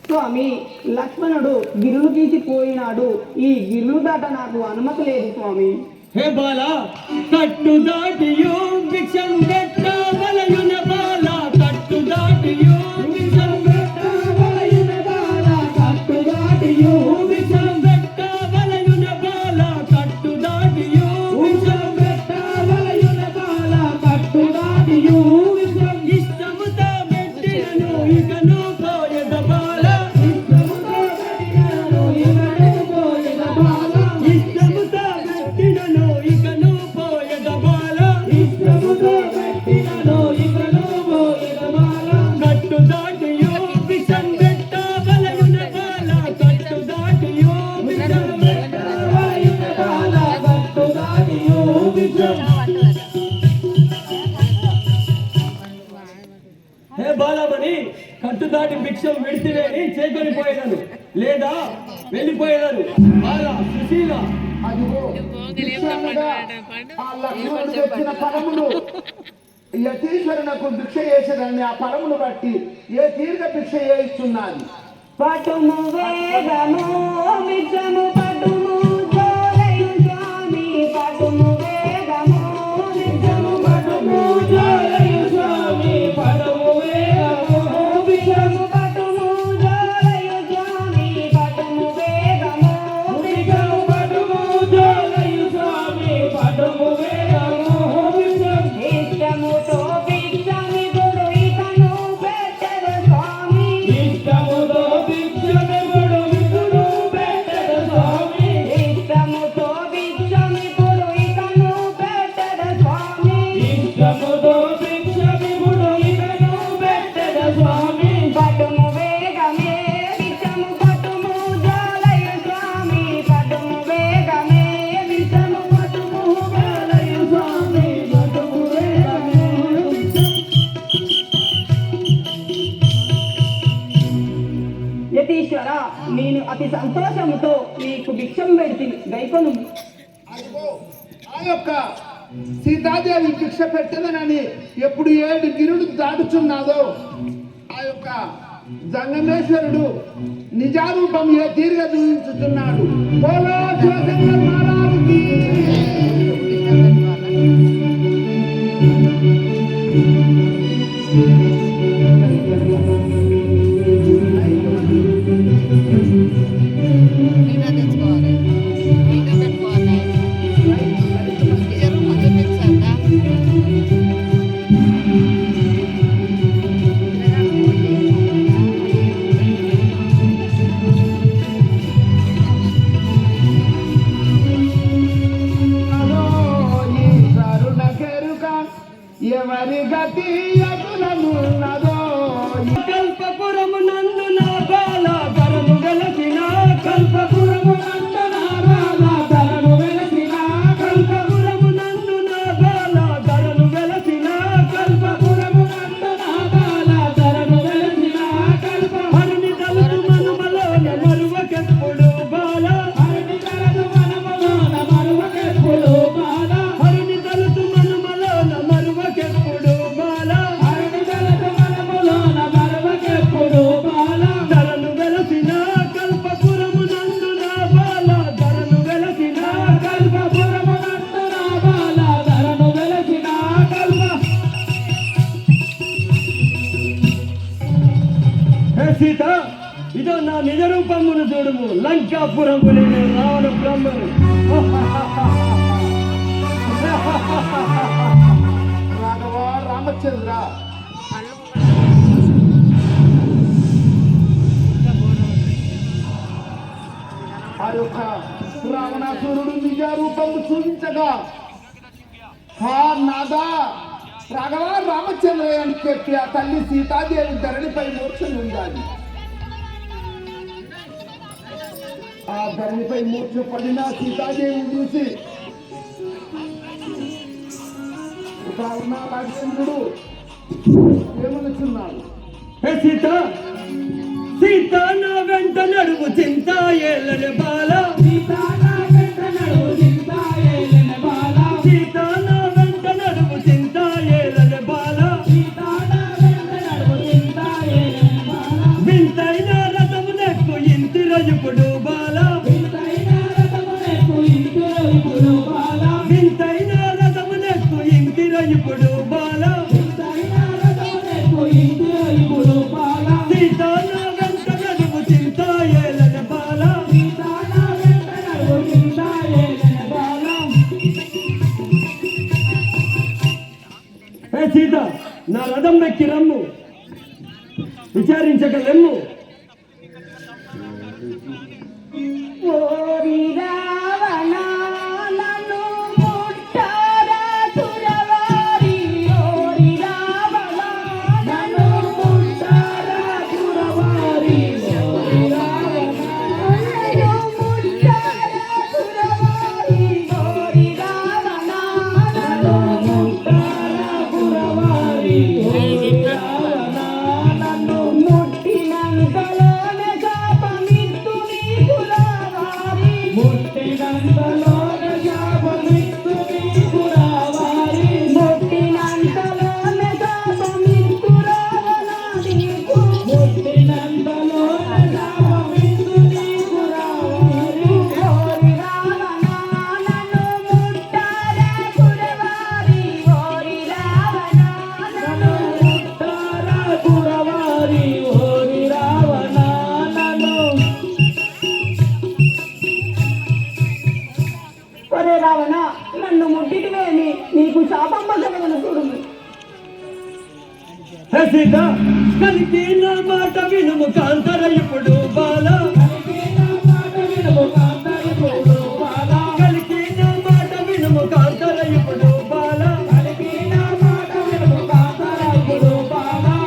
స్వామి, లక్ష్మణుడు గిరులు గీసిపోయినాడు. ఈ గిరులు దాట నాకు అనుమతి లేదు స్వామి. హే బాల, కట్టు దాటియో భిక్షం పెట్ట వలయున బాల, కట్టు దాటియో భిక్షం పెట్ట వలయున బాల, కట్టు దాటియో భిక్షం పెట్ట వలయున బాల, కట్టు దాటియో భిక్షం పెట్ట వలయున బాల, కట్టు దాటియో భిక్షం ఇష్టముతో పెట్టినను ఇకను పోయద బాల, ఇష్టముతో పెట్టినను ఇకను పోయద బాల, ఇష్టముతో పెట్టినను ఇకను పోయద బాల, ఇష్టముతో పెట్టినను ఇకను పోయద బాల, కట్టు దాటియో భిక్షం పెట్ట వలయున బాల, కట్టు దాటియో భిక్షం పెట్ట వలయున బాల, కట్టు దాటియో భిక్షం. హే బాలమణి, కట్టు దాటి భిక్షం విడిచివేని చేకొని పోయేదను, లేదా వెళ్ళిపోయేదను. బాల సుశీల, అదిగో భిక్షాలుగా ఆ లక్ష్మణుడు తెచ్చిన ఫలములు యతీశ్వరునకు భిక్ష చేసేదాన్ని ఆ ఫలమును బట్టి ఏ తీర్థ భిక్ష చేయిస్తున్నది. పటుము వేగము మిత్రము పటుము జోలయు స్వామి, పటుము వేగము మిత్రము పటుము జోలయు స్వామి, పటుము వేగము మిత్రము పటుము జోలయు స్వామి, పటుము వేగము మిత్రము పటుము జోలయు స్వామి, పటుము వేగము మిత్రము ఇష్టముతో భిక్షమి గుడు ఇతను పెట్టెద స్వామి, ఇష్టముతో భిక్షమి గుడు ఇతను పెట్టెద స్వామి, ఇష్టముతో భిక్షమి గుడు ఇతను పెట్టెద స్వామి, ఇష్టముతో భిక్షమి గుడు ఇతను పెట్టెద స్వామి, పటుము వేగమే విషము పటుము జోలయు స్వామి, పటుము వేగమే విషము పటుము జోలయు స్వామి, పటుము వేగమే విషము. యతీశ్వర, నేను అతి సంతోషముతో నీకు భిక్షం పెడితే గైకొను. అదిగో ఆ యొక్క సీతాదేవి భిక్ష పెట్టదనని ఎప్పుడు 7 గిరుడు దాటుచున్నాదో ఆ యొక్క జంగమేశ్వరుడు నిజారూపం ఏ తీరుగా చూపించుతున్నాడు. బోలో శివశంకర మహారాజుకి. నీళ్ళ తెచ్చుకోవాలి, నీళ్ళ పెట్టుకోవాలి, ఇద్దరు కొంచెం తెచ్చాక అదో ఈ కరుణ కెరుక ఎవరి గతి ఎదురనున్నదో. కల్పపురము నందు నా బాల ధరను వెలసిన, కల్పపురము నందు నా బాల ధరను వెలసిన, కల్పపురము నందు నా బాల ధరను వెలసిన, కల్పపురము నందు నా బాల ధరను వెలసిన, కల్ప హరిని తలుపు మనుమలోన మరువకెప్పుడు బాల, హరిని తలుపు మనుమలోన మరువకెప్పుడు బాల, హరిని తలుపు మనుమలోన మరువకెప్పుడు బాల, హరిని తలుపు మనుమలోన మరువకెప్పుడు బాల, ధరను వెలసిన కల్పపురము నందు నా బాల, ధరను వెలసిన కల్పపురము నందు నా బాల, ధరను వెలసిన కల్ప. హే సీత, ఇదో నా నిజ రూపమును చూడుము, లంకాపురము నేను రావణ బ్రహ్మను. రాఘవ రామచంద్ర, ఆ యొక్క రావణాసురుడు నిజ రూపము చూపించగా హా నాదా రాఘవ రామచంద్రయ్య అని చెప్పి ఆ తల్లి సీతాదేవి ధరణిపై మూర్ఛని ఉండాలి. ఆ ధరణిపై మూర్ఛ పడిన సీతాదేవిని చూసి రావణాసురుడు ఏమనుచున్నాడు. హే సీత, సీత నా వెంట నడువు చింత ఏలన బాల, సీత నా వెంట నడువు చింత ఏలన బాల, సీత నా వెంట నడువు చింత ఏలన బాల, సీత నా వెంట నడువు చింత ఏలన బాల, వింతైన రథము వెనక్కి రమ్ము, విచారించగలెమ్ము. ఓరి రావణ నన్ను ముట్టారా తురవారి, ఓరి రావణ నన్ను ముట్టారా తురవారి, ఓరి రావణ నన్ను ముట్టారా తురవారి, ఓరి రావణ నన్ను ముట్టారా తురవారి, ఓరి రావణ నన్ను ముట్టినంతలోనే శాపమిత్తు నీకు రావారి, ముట్టినంతలోనే శాపమిత్తు నీకు రావారి, ముట్టినంతలోనే శాపమిత్తు రావణ నీకు, ముట్టినంతలోనే శాపమిత్తు నీకు రావారి, ఓరి రావణ నన్ను ముట్టారా తురవారి, ఓరి రావణ నన్ను ముట్టారా తురవారి, ఓరి రావణ నన్ను. ఒరే రావణ నన్ను ముట్టిటివేమి, నీకు శాపం పగలను చూడుము. హే సీత, కలికి నా మాట వినుము కాంతర ఇప్పుడు బాల, కలికి నా మాట వినుము కాంతర ఇప్పుడు బాల,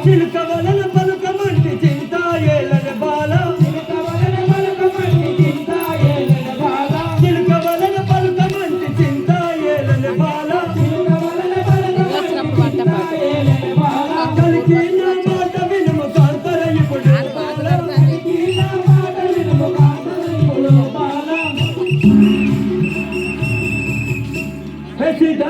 చిలుక వలన పలుకమంటి చింత ఏలని బాల, చిలుక వలన పలుకమంటి చింత ఏలని బాల, కలికి నా మాట వినుము కాంతర ఇప్పుడు బాల, హే సీత,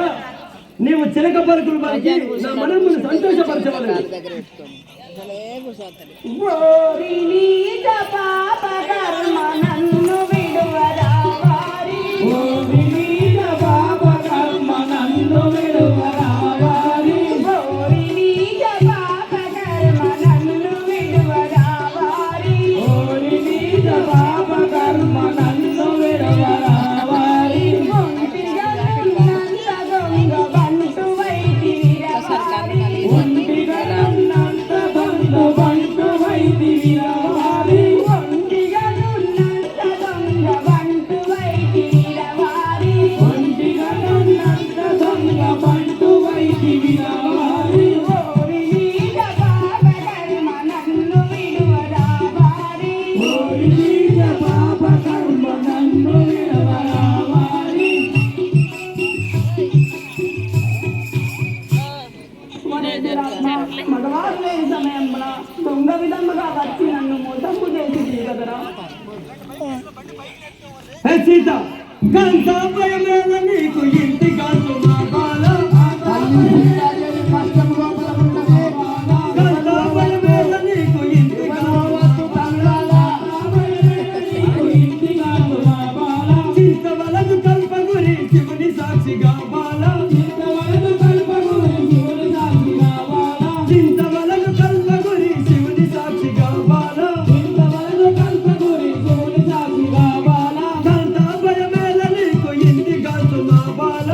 నీవు చిలక పలుకులు పలికి నా మనమును సంతోషపరచవలెను. దగ్గర పెట్టుకోండి అసలే కూర్చోతాడు. ఓరి నీచ పాప కర్మ నన్ను విడువరావారి, ఓరి నీచ పాప కర్మ నన్ను విడువరావారి, ఓరి నీచ పాప కర్మ నన్ను విడువరావారి, ఓరి నీచ పాప కర్మ నన్ను విడువరావారి, ఒంటిగా నున్నంత దొంగ బంటు వైదివిరవారి, ఒంటిగా నున్నంత దొంగ బంటు వైదివిరవారి, ఒంటిగా నున్నంత దొంగ బంటు వైదివిరవారి, ఒంటిగా నున్నంత దొంగ బంటు వైదివిరవారి, ఓరి నీచ పాప కర్మ నన్ను విడువరావారి, ఓరి నీచ పాప కర్మ నన్ను విడువరావారి. మగవారు లేని సమయంలో దొంగ విధముగా వచ్చి నన్ను మోసము చేసింది కదరా. హే సీత, కాంతాభయమేల నీకు ఇంటి కాంతు మా బాల, కాంతాభయమేల నీకు ఇంటి చింత వలదు కల్పగురి శివుని సాక్షిగా బాల, చింత వలదు కల్పగురి శివుని సాక్షిగా బాల, కాంతాభయమేల నీకు ఇంటి కాంతు మా బాల,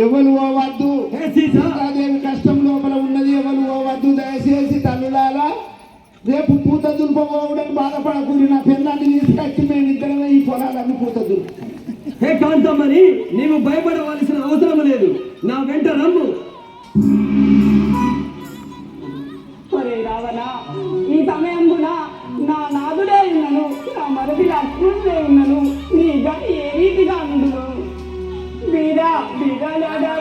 ఎవరు పోవద్దు, హే సీత, సీతాదేవి కష్టం లోపల ఉన్నది, ఎవరు పోవద్దు. దయచేసి తల్లులారా, రేపు పూత దులుపబోవడానికి బాధపడకూరి, నా పిల్లల్ని తీసుకొచ్చి మేమిద్దరమే ఈ పొలాలన్నీ పూత దులుపు. హే కాంతమ్మని, నీవు భయపడవలసిన అవసరం లేదు, నా వెంట రమ్ము. ఒరే రావణ, ఈ సమయంలో నా నాదుడే ఉన్నను, నా మరది లక్ష్మణుడే ఉన్నను, నీ గతి ఏ రీతిగా ఉండును. వీరా వీరాలాడా